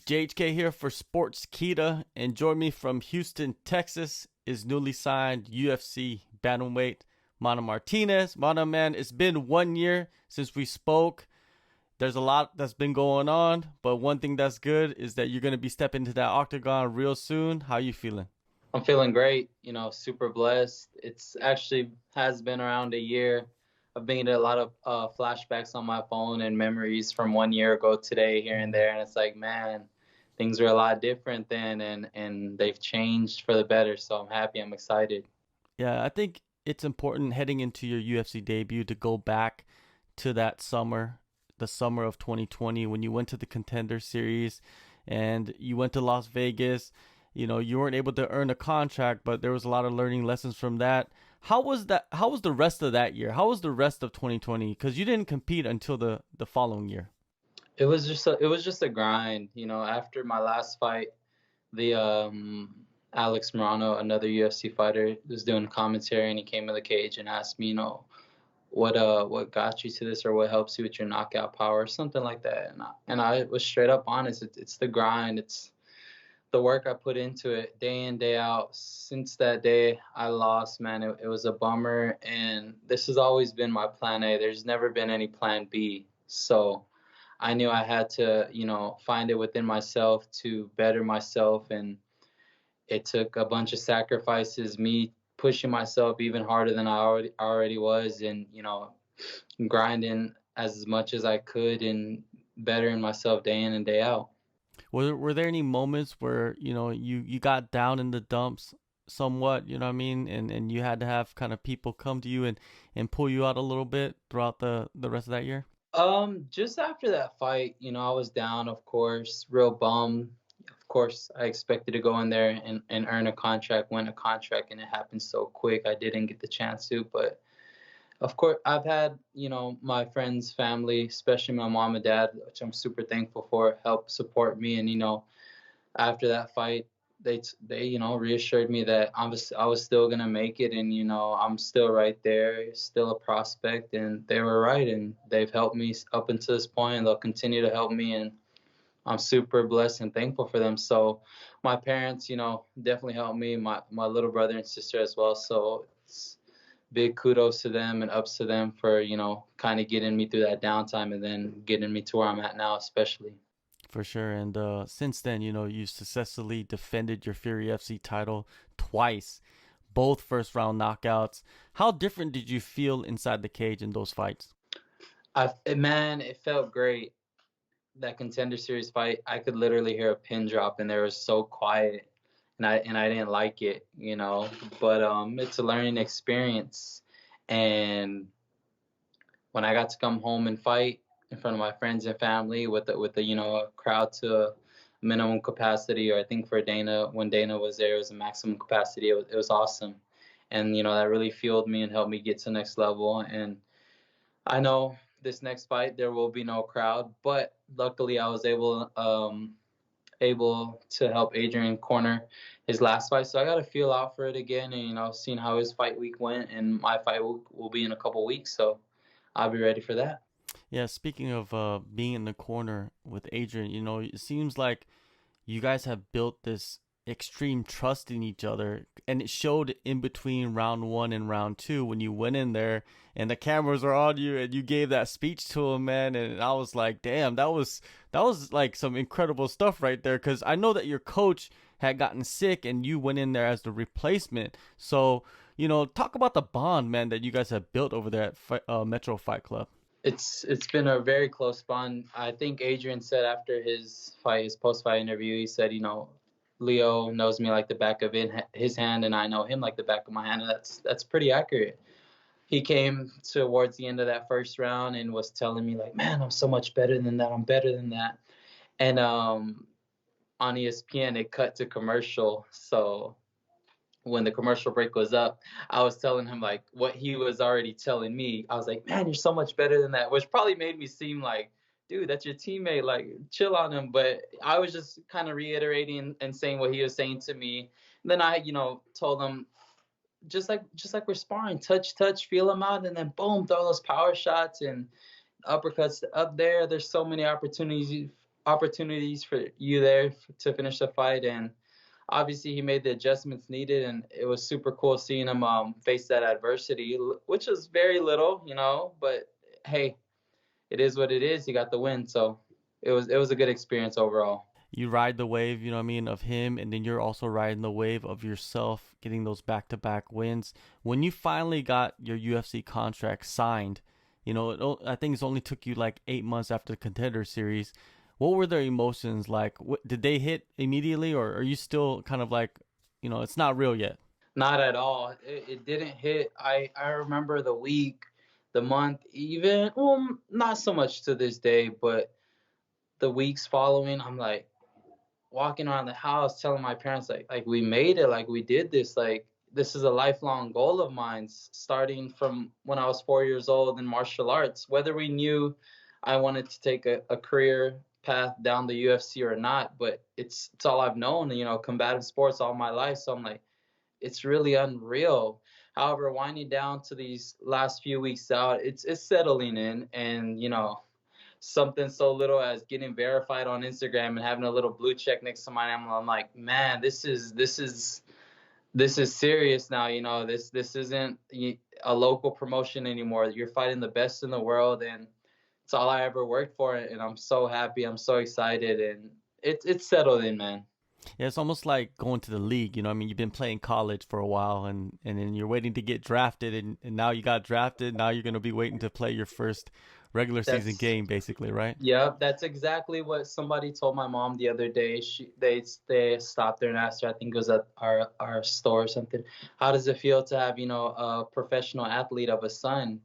JHK here for Sportskeeda, and join me from Houston, Texas is newly signed UFC bantamweight Mana Martinez. Mana, man, it's been 1 year since we spoke. There's a lot that's been going on, but one thing that's good is that you're going to be stepping into that octagon real soon. How you feeling? I'm feeling great, super blessed. It's actually has been around a year. I've been getting a lot of flashbacks on my phone and memories from 1 year ago today here and there. And it's like, man, things are a lot different then, and they've changed for the better. So I'm happy. I'm excited. Yeah, I think it's important heading into your UFC debut to go back to that summer, the summer of 2020, when you went to the Contender Series and you went to Las Vegas. You weren't able to earn a contract, but there was a lot of learning lessons from that. How was that? How was the rest of that year? How was the rest of 2020? Because you didn't compete until the following year. It was just a grind. After my last fight, the Alex Morano, another UFC fighter, was doing commentary, and he came in the cage and asked me, what got you to this, or what helps you with your knockout power, something like that. And I was straight up honest. It's the grind. It's the work I put into it day in, day out. Since that day I lost, man, it was a bummer. And this has always been my plan A. There's never been any plan B. So I knew I had to, find it within myself to better myself. And it took a bunch of sacrifices, me pushing myself even harder than I already was, and, grinding as much as I could and bettering myself day in and day out. Were there any moments where you got down in the dumps somewhat, you know what I mean, and you had to have kind of people come to you and pull you out a little bit throughout the rest of that year? Just after that fight, I was down, of course, real bummed. Of course, I expected to go in there and earn a contract, win a contract, and it happened so quick. I didn't get the chance to, but of course, I've had, my friends, family, especially my mom and dad, which I'm super thankful for, help support me. And, after that fight, they reassured me that I was still gonna make it, and, I'm still right there, still a prospect, and they were right, and they've helped me up until this point, and they'll continue to help me, and I'm super blessed and thankful for them. So my parents, definitely helped me, my little brother and sister as well. So it's big kudos to them and ups to them for, kind of getting me through that downtime and then getting me to where I'm at now, especially. For sure. And since then, you successfully defended your Fury FC title twice, both first round knockouts. How different did you feel inside the cage in those fights? Man, it felt great. That Contender Series fight, I could literally hear a pin drop, and they were so quiet, and I didn't like it, But it's a learning experience, and when I got to come home and fight in front of my friends and family with the a crowd to a minimum capacity, or I think for Dana, when Dana was there, it was a maximum capacity. It was awesome, and that really fueled me and helped me get to the next level. And I know this next fight there will be no crowd, but luckily I was able to help Adrian corner his last fight, so I got to feel out for it again, and seeing how his fight week went, and my fight will be in a couple weeks, so I'll be ready for that. Yeah, speaking of being in the corner with Adrian, it seems like you guys have built this extreme trust in each other, and it showed in between round one and round two when you went in there and the cameras are on you and you gave that speech to him, man. And I was like, damn, that was like some incredible stuff right there, because I know that your coach had gotten sick and you went in there as the replacement. So talk about the bond, man, that you guys have built over there at Metro Fight Club. It's been a very close bond. I think Adrian said after his fight, his post-fight interview, he said, Leo knows me like the back of his hand, and I know him like the back of my hand, and that's pretty accurate. He came towards the end of that first round and was telling me like, man, I'm so much better than that. I'm better than that. And on ESPN, it cut to commercial. So when the commercial break was up, I was telling him like what he was already telling me. I was like, man, you're so much better than that, which probably made me seem like, dude, that's your teammate, like chill on him. But I was just kind of reiterating and saying what he was saying to me. And then I, told him just like we're sparring, touch, feel him out, and then boom, throw those power shots and uppercuts up there. There's so many opportunities for you there to finish the fight, and obviously he made the adjustments needed, and it was super cool seeing him face that adversity, which was very little, but hey, it is what it is. He got the win, so it was a good experience overall. You ride the wave, you know what I mean, of him, and then you're also riding the wave of yourself getting those back-to-back wins. When you finally got your UFC contract signed, I think it's only took you like 8 months after the Contender Series. What were their emotions like? Did they hit immediately, or are you still kind of like, it's not real yet? Not at all. It didn't hit. I remember the week, the month, even, well, not so much to this day, but the weeks following, I'm like walking around the house telling my parents like we made it, like we did this, like this is a lifelong goal of mine, starting from when I was 4 years old in martial arts. Whether we knew I wanted to take a career path down the UFC or not, but it's all I've known, combative sports all my life. So I'm like, it's really unreal. However, winding down to these last few weeks out, it's settling in, and something so little as getting verified on Instagram and having a little blue check next to my name, I'm like, man, this is serious now. This isn't a local promotion anymore. You're fighting the best in the world, and it's all I ever worked for, and I'm so happy. I'm so excited, and it's settled in, man. Yeah, it's almost like going to the league. I mean, you've been playing college for a while, and then you're waiting to get drafted, and now you got drafted. Now you're going to be waiting to play your first regular season That's game, basically, right? Yeah, that's exactly what somebody told my mom the other day. They stopped her and asked her, I think it was at our store or something, how does it feel to have, a professional athlete of a son?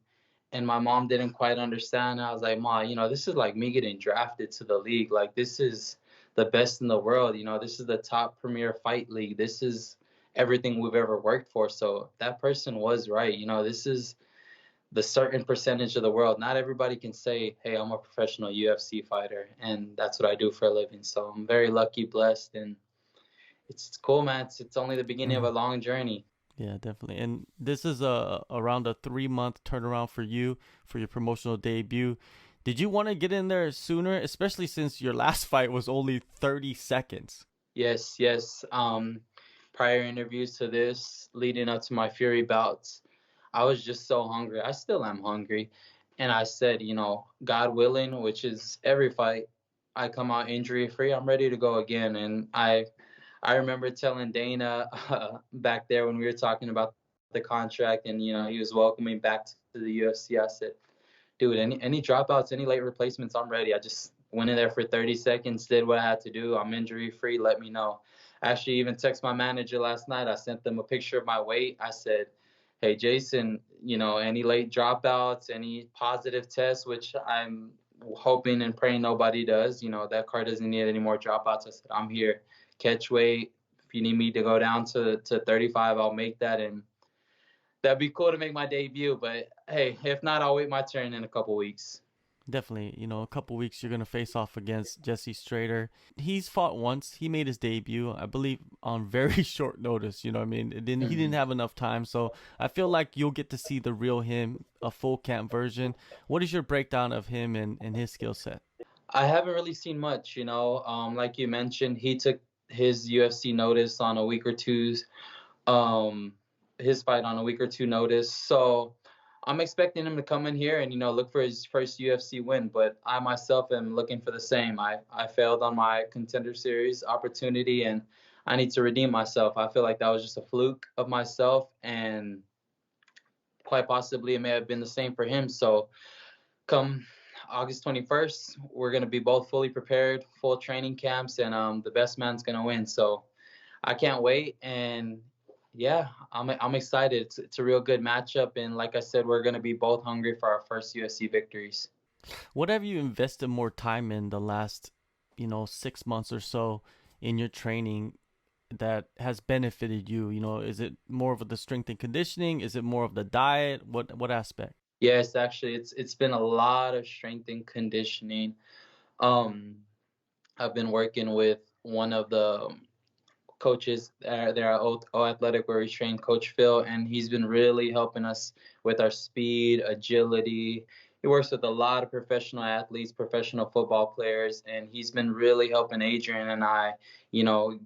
And my mom didn't quite understand. I was like, Ma, this is like me getting drafted to the league. Like, this is the best in the world. This is the top premier fight league. This is everything we've ever worked for. So that person was right. This is the certain percentage of the world. Not everybody can say, hey, I'm a professional UFC fighter, and that's what I do for a living. So I'm very lucky, blessed, and it's cool, man. It's only the beginning of Mm. a long journey. Yeah, definitely. And this is around a 3 month turnaround for you for your promotional debut. Did you want to get in there sooner, especially since your last fight was only 30 seconds? Yes, yes. Prior interviews to this, leading up to my Fury bouts, I was just so hungry. I still am hungry. And I said, God willing, which is every fight, I come out injury free, I'm ready to go again. And I remember telling Dana back there when we were talking about the contract, and he was welcoming back to the UFC. I said, dude, any dropouts, any late replacements, I'm ready. I just went in there for 30 seconds, did what I had to do. I'm injury free. Let me know. I actually even texted my manager last night. I sent them a picture of my weight. I said, hey, Jason, any late dropouts, any positive tests, which I'm hoping and praying nobody does. That car doesn't need any more dropouts. I said, I'm here. Catch weight. If you need me to go down to 35, I'll make that. And that'd be cool to make my debut. But hey, if not, I'll wait my turn in a couple weeks. Definitely, a couple weeks you're gonna face off against Jesse Strader. He's fought once. He made his debut, I believe, on very short notice. You know what I mean? He didn't have enough time, so I feel like you'll get to see the real him, a full camp version. What is your breakdown of him and his skill set? I haven't really seen much. Like you mentioned, he took his UFC notice on a week or two's um his fight on a week or two notice. So I'm expecting him to come in here and look for his first UFC win. But I myself am looking for the same. I failed on my Contender Series opportunity, and I need to redeem myself. I feel like that was just a fluke of myself, and quite possibly it may have been the same for him. So come August 21st, we're gonna be both fully prepared, full training camps, and the best man's gonna win. So I can't wait, and yeah, I'm excited. It's a real good matchup, and like I said, we're gonna be both hungry for our first UFC victories. What have you invested more time in the last, 6 months or so in your training that has benefited you? Is it more of the strength and conditioning? Is it more of the diet? What aspect? Yes, actually, it's been a lot of strength and conditioning. Um, I've been working with one of the coaches there at O Athletic where we train, Coach Phil, and he's been really helping us with our speed, agility, he works with a lot of professional athletes, professional football players, and he's been really helping Adrian and I,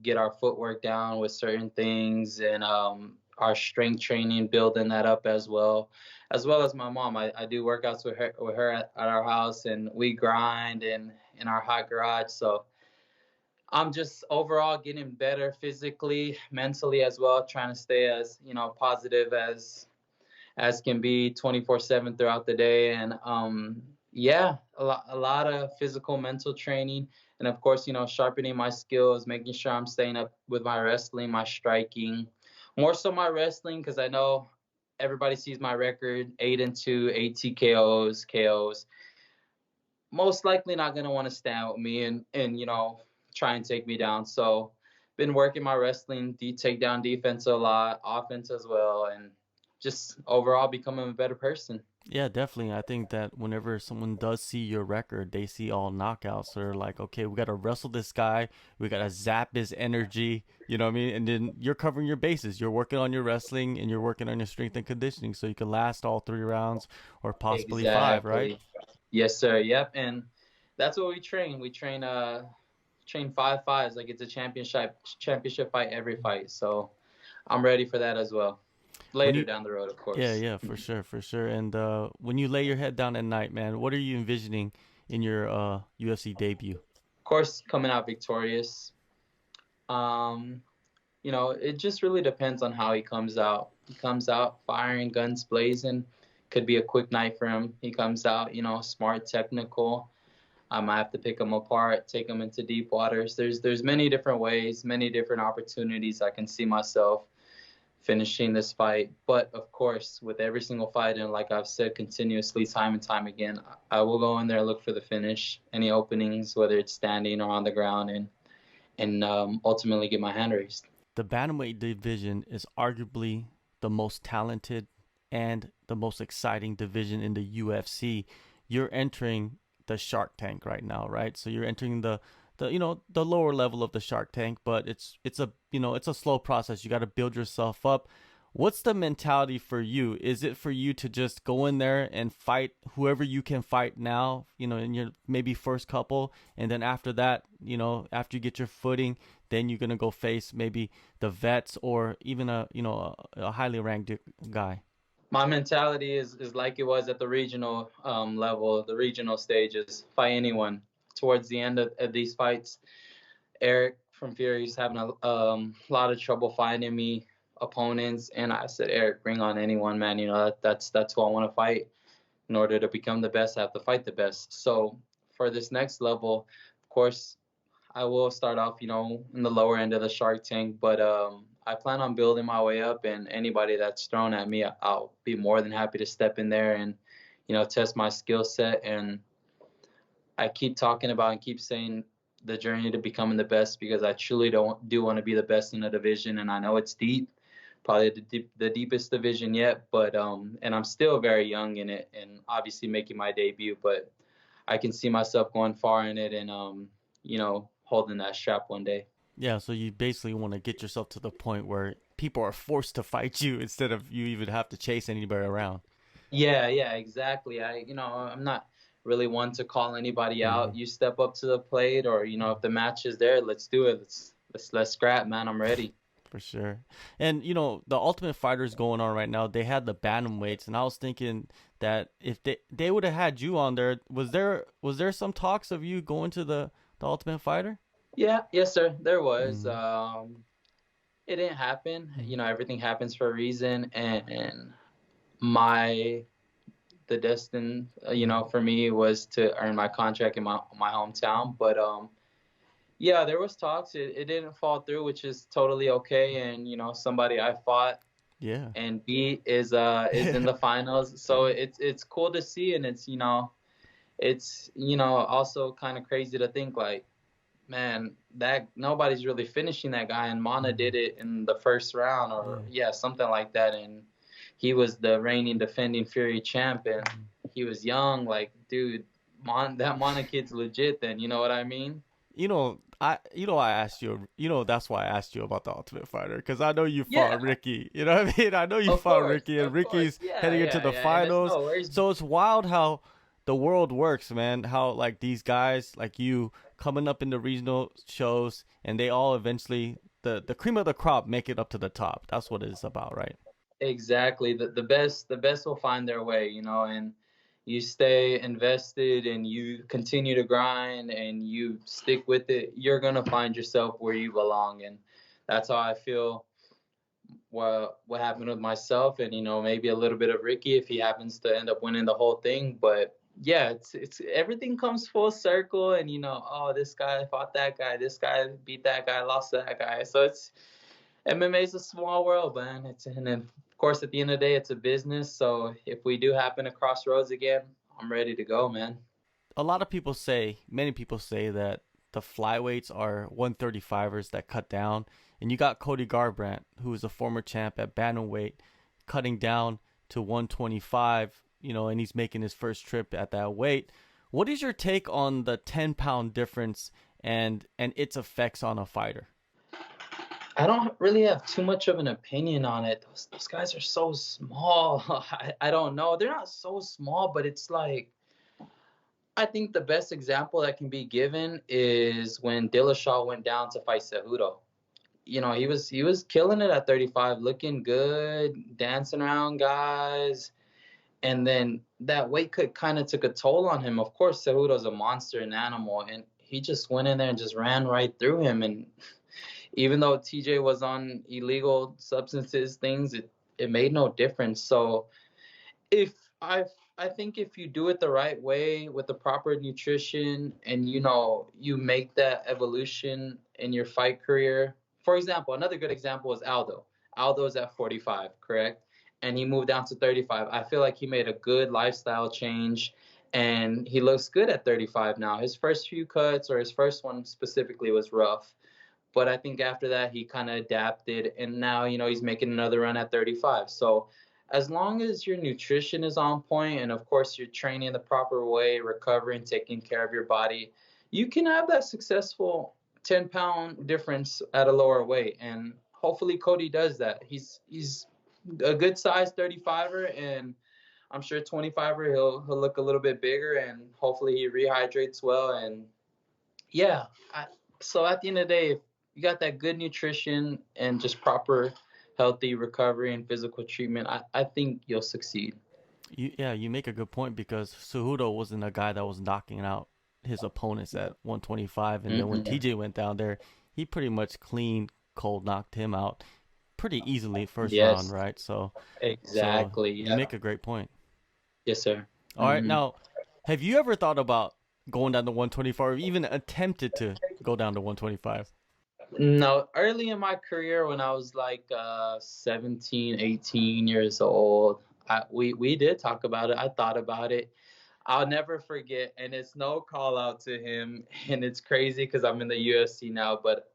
get our footwork down with certain things and our strength training, building that up as well as my mom. I do workouts with her at our house, and we grind in our hot garage. So I'm just overall getting better physically, mentally as well, trying to stay as positive as can be 24/7 throughout the day. And yeah, a lot of physical, mental training, and of course, sharpening my skills, making sure I'm staying up with my wrestling, my striking, more so my wrestling, because I know everybody sees my record, 8-2, 8 TKOs, KOs. Most likely not gonna want to stand with me and try and take me down. So been working my wrestling, takedown defense a lot, offense as well, and just overall becoming a better person. Yeah, definitely. I think that whenever someone does see your record, they see all knockouts. They're like, okay, we got to wrestle this guy. We got to zap his energy. You know what I mean? And then you're covering your bases. You're working on your wrestling and you're working on your strength and conditioning so you can last all 3 rounds or possibly five, right? Exactly. Yes, sir. Yep. And that's what we train. We train 5 fights like it's a championship fight every fight. So I'm ready for that as well. When Later you, down the road, of yeah, course. yeah, for sure, for sure. And when you lay your head down at night, man, what are you envisioning in your UFC debut? Of course, coming out victorious. Um, it just really depends on how he comes out. He comes out firing, guns blazing. Could be a quick night for him. He comes out, smart, technical. I might have to pick him apart, take him into deep waters. There's many different ways, many different opportunities I can see myself finishing this fight. But of course, with every single fight, and like I've said continuously, time and time again, I will go in there and look for the finish, any openings, whether it's standing or on the ground, and ultimately get my hand raised. The bantamweight division is arguably the most talented and the most exciting division in the UFC. You're entering the Shark Tank right now, right? So you're entering the lower level of the Shark Tank, but it's a slow process. You got to build yourself up. What's the mentality for you? Is it for you to just go in there and fight whoever you can fight now, in your maybe first couple, and then after that, after you get your footing, then you're gonna go face maybe the vets or even a highly ranked guy? My mentality is like it was at the regional level, the regional stages. Fight anyone. Towards the end of these fights, Eric from Fury's having a lot of trouble finding me opponents, and I said, Eric, bring on anyone, man. That's who I want to fight. In order to become the best, I have to fight the best. So for this next level, of course, I will start off, in the lower end of the Shark Tank, but I plan on building my way up, and anybody that's thrown at me, I'll be more than happy to step in there and, test my skill set. And I keep talking about and keep saying the journey to becoming the best, because I truly do want to be the best in the division, and I know it's deep, probably the deepest division yet. But and I'm still very young in it, and obviously making my debut. But I can see myself going far in it, and holding that strap one day. Yeah, so you basically want to get yourself to the point where people are forced to fight you instead of you even have to chase anybody around. Yeah, exactly. I'm not really one to call anybody Hmm. out. You step up to the plate, or if the match is there, let's do it. Let's scrap, man. I'm ready. For sure. And the Ultimate Fighter is going on right now. They had the bantamweights, and I was thinking that if they would have had you on there, was there some talks of you going to the Ultimate Fighter? Yeah, yes, sir. There was. Mm-hmm. It didn't happen. Everything happens for a reason, and my the destined, for me was to earn my contract in my hometown. But yeah, there was talks. It didn't fall through, which is totally okay. And somebody I fought Yeah. and beat is in the finals, so it's cool to see, and it's also kind of crazy to think, like, man, that nobody's really finishing that guy, and Mana did it in the first round, or yeah, something like that. And he was the reigning defending Fury champ, and he was young. Like, dude, that Mana kid's legit. Then you know what I mean? I asked you. That's why I asked you about the Ultimate Fighter because I know you Yeah, fought Ricky. You know what I mean? I know you of fought course, Ricky, and of course. Ricky's Yeah, heading into the yeah. And it's finals. no worries. So it's wild how the world works, man. How like these guys like you coming up in the regional shows, and they all eventually the cream of the crop make it up to the top. That's what it's about, right? Exactly. The best will find their way, you know, and you stay invested and you continue to grind and you stick with it, you're gonna find yourself where you belong. And that's how I feel what happened with myself and, you know, maybe a little bit of Ricky if he happens to end up winning the whole thing. But yeah, it's everything comes full circle and, you know, oh, this guy fought that guy, this guy beat that guy, lost that guy. So it's MMA is a small world, man. And then of course at the end of the day it's a business. So if we do happen to cross roads again, I'm ready to go, man. A lot of people say, many people say that the flyweights are 135ers that cut down, and you got Cody Garbrandt, who is a former champ at bantamweight, cutting down to 125. You know, and he's making his first trip at that weight. What is your take on the 10-pound difference and its effects on a fighter? I don't really have too much of an opinion on it. Those guys are so small. I don't know. They're not so small, but it's like I think the best example that can be given is when Dillashaw went down to fight Cejudo. You know, he was killing it at 35, looking good, dancing around guys, and then that weight cut kind of took a toll on him. Of course, Cejudo's a monster, an animal, and he just went in there and just ran right through him. And even though TJ was on illegal substances, things, it made no difference. So if I think if you do it the right way with the proper nutrition and you know you make that evolution in your fight career. For example, another good example is Aldo. Aldo's at 45, correct? And he moved down to 35. I feel like he made a good lifestyle change and he looks good at 35 now. His first few cuts or his first one specifically was rough. But I think after that, he kind of adapted, and now, you know, he's making another run at 35. So as long as your nutrition is on point, and of course, you're training the proper way, recovering, taking care of your body, you can have that successful 10-pound difference at a lower weight. And hopefully, Cody does that. He's a good size 35er, and I'm sure 25er he'll look a little bit bigger, and hopefully he rehydrates well. And yeah, so at the end of the day, if you got that good nutrition and just proper healthy recovery and physical treatment, I think you'll succeed. You make a good point because Cejudo wasn't a guy that was knocking out his opponents at 125, and then when TJ went down there, he pretty much clean cold knocked him out pretty easily first round, Yes, right? exactly. You Yeah. make a great point. Yes, sir. All right, now, have you ever thought about going down to 125 or even attempted to go down to 125? No, early in my career when I was like 17, 18 years old, we did talk about it. I thought about it. I'll never forget, and it's no call out to him, and it's crazy because I'm in the UFC now, but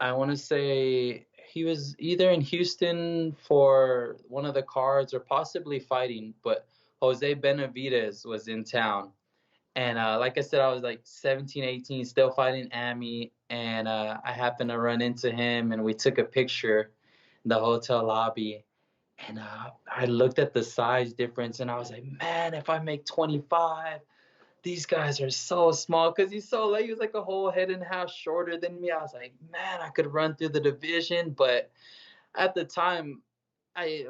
I want to say he was either in Houston for one of the cards or possibly fighting, but Jose Benavidez was in town. And like I said, I was like 17, 18, still fighting Amy. And I happened to run into him and we took a picture in the hotel lobby. And I looked at the size difference and I was like, man, if I make 25, these guys are so small because he's so like he was like a whole head and a half shorter than me. I was like, man, I could run through the division, but at the time,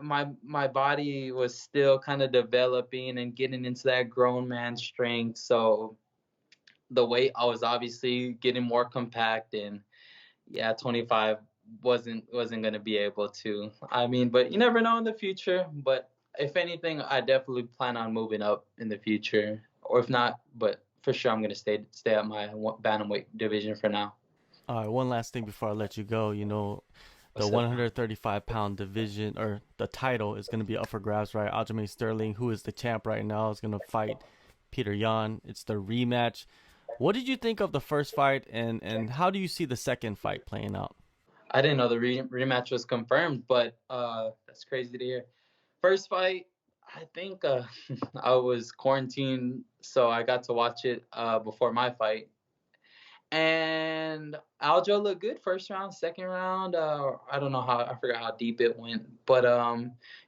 my body was still kind of developing and getting into that grown man strength. So the weight I was obviously getting more compact, and yeah, 25 wasn't gonna be able to. I mean, but you never know in the future. But if anything, I definitely plan on moving up in the future, or if not, but for sure I'm gonna stay at my bantamweight division for now. All right, one last thing before I let you go. You know, the What's up? 135-pound division or the title is going to be up for grabs, right? Aljamain Sterling, who is the champ right now, is going to fight Peter Yan. It's the rematch. What did you think of the first fight, and how do you see the second fight playing out? I didn't know the rematch was confirmed, but that's crazy to hear. First fight, I think I was quarantined, so I got to watch it before my fight. And Aljo looked good first round, second round. I don't know how, I forgot how deep it went, but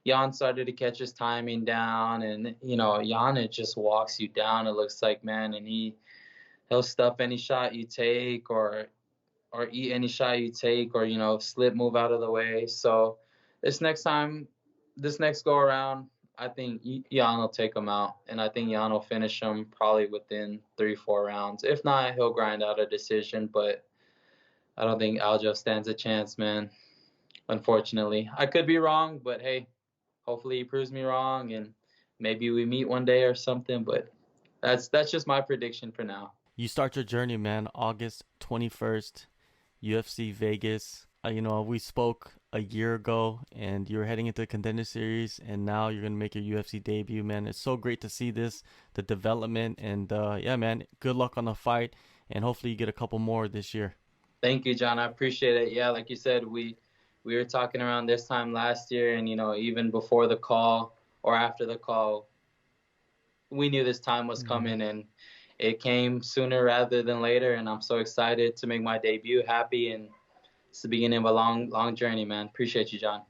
Jan started to catch his timing down, and Jan, it just walks you down. It looks like, man, and he'll stuff any shot you take, or eat any shot you take, or slip move out of the way. So this next time, this next go around, I think Jan will take him out, and I think Jan will finish him probably within 3-4 rounds. If not, he'll grind out a decision. But I don't think Aljo stands a chance, man. Unfortunately, I could be wrong, but hey, hopefully he proves me wrong, and maybe we meet one day or something. But that's just my prediction for now. You start your journey, man, August 21st, UFC Vegas. We spoke a year ago, and you were heading into the Contender Series, and now you're gonna make your UFC debut, man. It's so great to see this, the development, and yeah, man. Good luck on the fight, and hopefully you get a couple more this year. Thank you, John. I appreciate it. Yeah, like you said, we were talking around this time last year, and even before the call or after the call, we knew this time was coming, and it came sooner rather than later. And I'm so excited to make my debut. Happy, and it's the beginning of a long, long journey, man. Appreciate you, John.